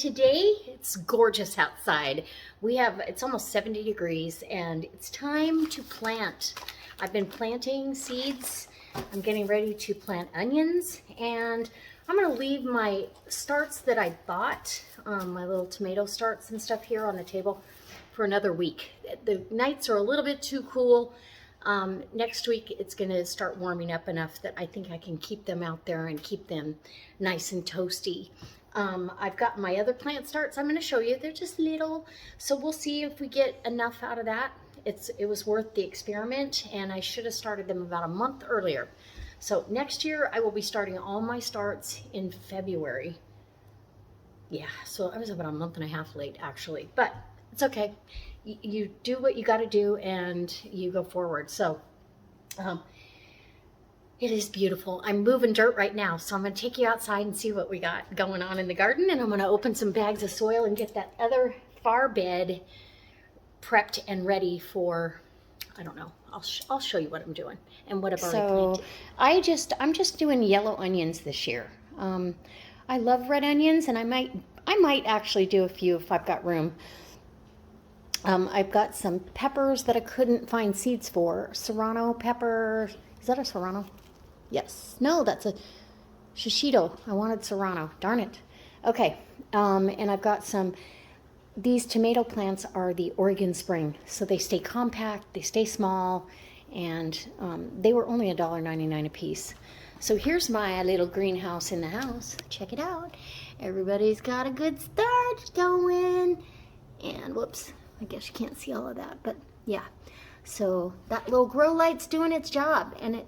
today it's gorgeous outside. It's almost 70 degrees and it's time to plant. I've been planting seeds. I'm getting ready to plant onions, and I'm going to leave my starts that I bought, my little tomato starts and stuff here on the table for another week. The nights are a little bit too cool. Next week it's going to start warming up enough that I think I can keep them out there and keep them nice and toasty. I've got my other plant starts I'm going to show you. They're just little, so we'll see if we get enough out of that. It was worth the experiment, and I should have started them about a month earlier. So next year I will be starting all my starts in February. Yeah, so I was about a month and a half late actually, but it's okay. You do what you got to do and you go forward. So it is beautiful. I'm moving dirt right now, so I'm going to take you outside and see what we got going on in the garden, and I'm going to open some bags of soil and get that other far bed prepped and ready for, I don't know, I'll show you what I'm doing and what I've already planted. I'm just doing yellow onions this year. I love red onions, and I might actually do a few if I've got room. I've got some peppers that I couldn't find seeds for. Serrano pepper. Is that a Serrano? Yes. No, that's a shishito. I wanted Serrano. Darn it. Okay. And I've got these tomato plants are the Oregon Spring. So they stay compact, they stay small, and they were only $1.99 a piece. So here's my little greenhouse in the house. Check it out. Everybody's got a good start going. And whoops. I guess you can't see all of that, but yeah. So that little grow light's doing its job, and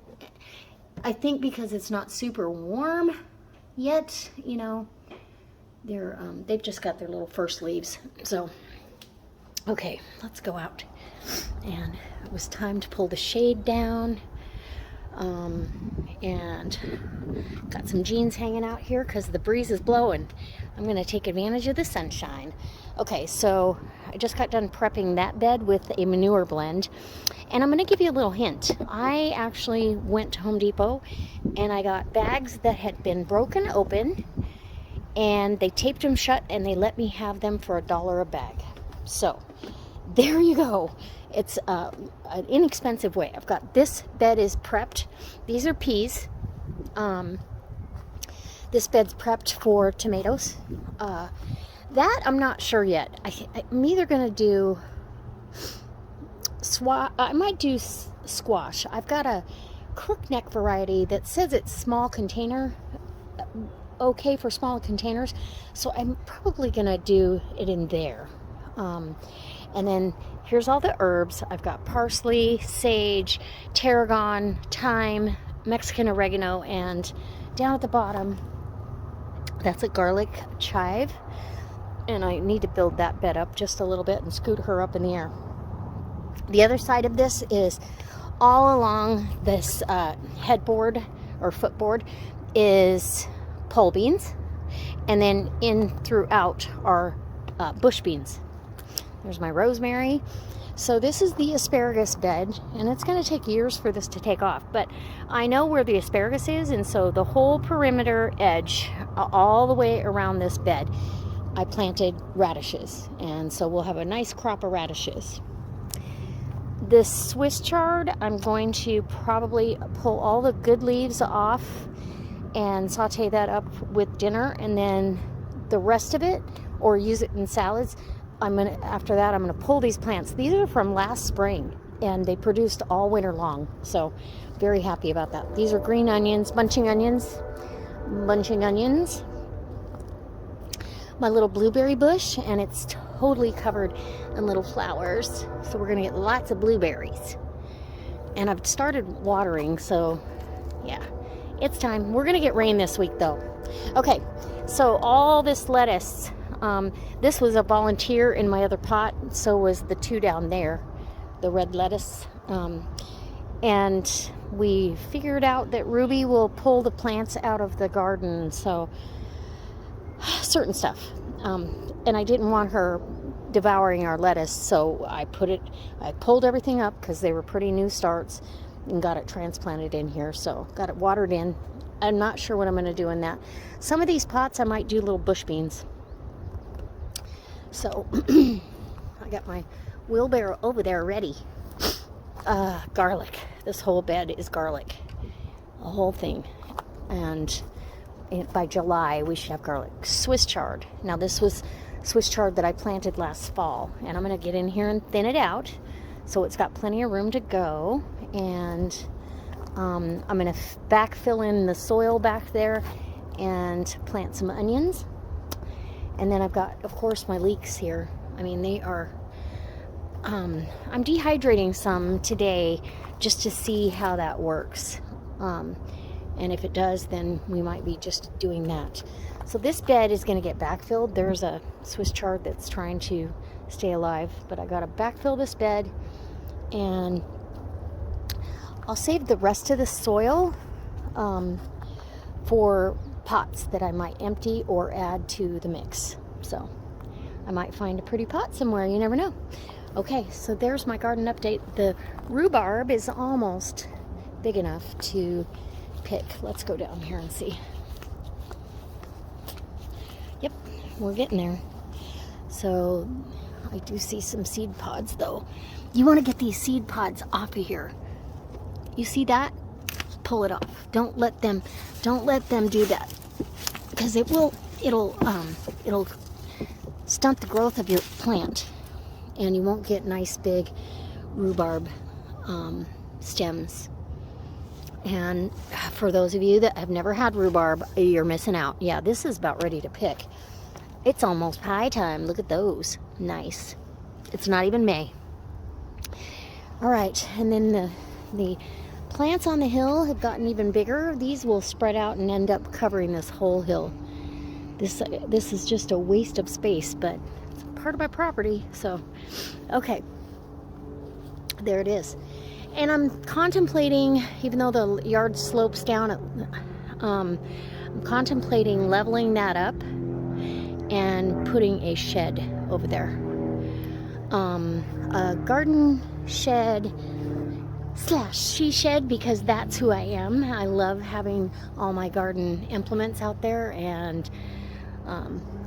I think because it's not super warm yet, you know, they've just got their little first leaves. So, okay, let's go out. And it was time to pull the shade down, and got some jeans hanging out here because the breeze is blowing. I'm going to take advantage of the sunshine. Okay, so I just got done prepping that bed with a manure blend, and I'm going to give you a little hint. I actually went to Home Depot and I got bags that had been broken open, and they taped them shut and they let me have them for $1 a bag. So there you go. It's an inexpensive way. I've got this bed is prepped. These are peas. This bed's prepped for tomatoes. That I'm not sure yet. I'm either going to do I might do squash. I've got a crookneck variety that says it's small container, okay for small containers. So I'm probably going to do it in there. And then here's all the herbs. I've got parsley, sage, tarragon, thyme, Mexican oregano, and down at the bottom, that's a garlic chive. And I need to build that bed up just a little bit and scoot her up in the air. The other side of this is all along this headboard or footboard is pole beans. And then in throughout are bush beans. There's my rosemary. So this is the asparagus bed, and it's going to take years for this to take off. But I know where the asparagus is, and so the whole perimeter edge, all the way around this bed, I planted radishes, and so we'll have a nice crop of radishes. This Swiss chard, I'm going to probably pull all the good leaves off and saute that up with dinner, and then the rest of it, or use it in salads. After that, I'm gonna pull these plants. These are from last spring, and they produced all winter long. So very happy about that. These are green onions, bunching onions. My little blueberry bush, and it's totally covered in little flowers. So we're gonna get lots of blueberries. And I've started watering, so yeah, it's time. We're gonna get rain this week though. Okay, so all this lettuce, this was a volunteer in my other pot, so was the two down there, the red lettuce. And we figured out that Ruby will pull the plants out of the garden, so certain stuff. And I didn't want her devouring our lettuce, so I pulled everything up because they were pretty new starts and got it transplanted in here, so got it watered in. I'm not sure what I'm going to do in that. Some of these pots I might do little bush beans. So I got my wheelbarrow over there ready. Garlic. This whole bed is garlic. The whole thing. And by July, we should have garlic. Swiss chard. Now, this was Swiss chard that I planted last fall. And I'm going to get in here and thin it out so it's got plenty of room to go. And I'm going to backfill in the soil back there and plant some onions. And then I've got, of course, my leeks here. I mean, they are... I'm dehydrating some today just to see how that works. And if it does, then we might be just doing that. So this bed is going to get backfilled. There's a Swiss chard that's trying to stay alive, but I got to backfill this bed, and I'll save the rest of the soil for pots that I might empty or add to the mix. So I might find a pretty pot somewhere. You never know. Okay, so there's my garden update. The rhubarb is almost big enough to pick. Let's go down here and see. Yep, we're getting there. So I do see some seed pods though. You want to get these seed pods off of here. You see that? Pull it off. Don't let them do that, because it'll stunt the growth of your plant, and you won't get nice big rhubarb stems. And for those of you that have never had rhubarb, you're missing out. Yeah, this is about ready to pick. It's almost pie time. Look at those. Nice. It's not even May. All right, and then the plants on the hill have gotten even bigger. These will spread out and end up covering this whole hill. This is just a waste of space, but it's part of my property. So, okay, there it is. And I'm contemplating, even though the yard slopes down, I'm contemplating leveling that up and putting a shed over there. A garden shed / she shed, because that's who I am. I love having all my garden implements out there and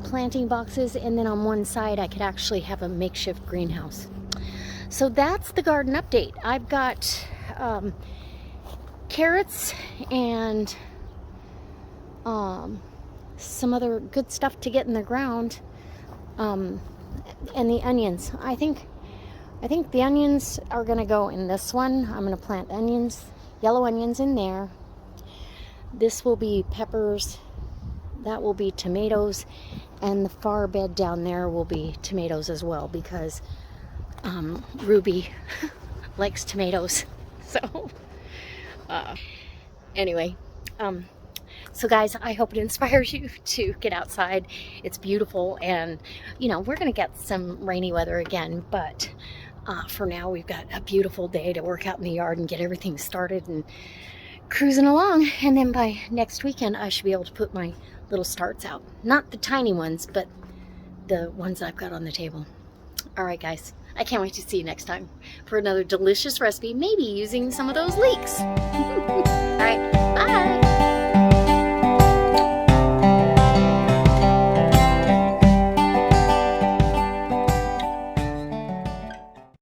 planting boxes. And then on one side, I could actually have a makeshift greenhouse. So that's the garden update. I've got carrots and some other good stuff to get in the ground, and the onions. I think the onions are going to go in this one. I'm going to plant onions, yellow onions in there. This will be peppers. That will be tomatoes. And the far bed down there will be tomatoes as well, because Ruby likes tomatoes. So anyway, so guys, I hope it inspires you to get outside. It's beautiful, and you know, we're gonna get some rainy weather again, but for now we've got a beautiful day to work out in the yard and get everything started and cruising along. And then by next weekend I should be able to put my little starts out, not the tiny ones, but the ones I've got on the table. All right, guys, I can't wait to see you next time for another delicious recipe, maybe using some of those leeks. All right, bye.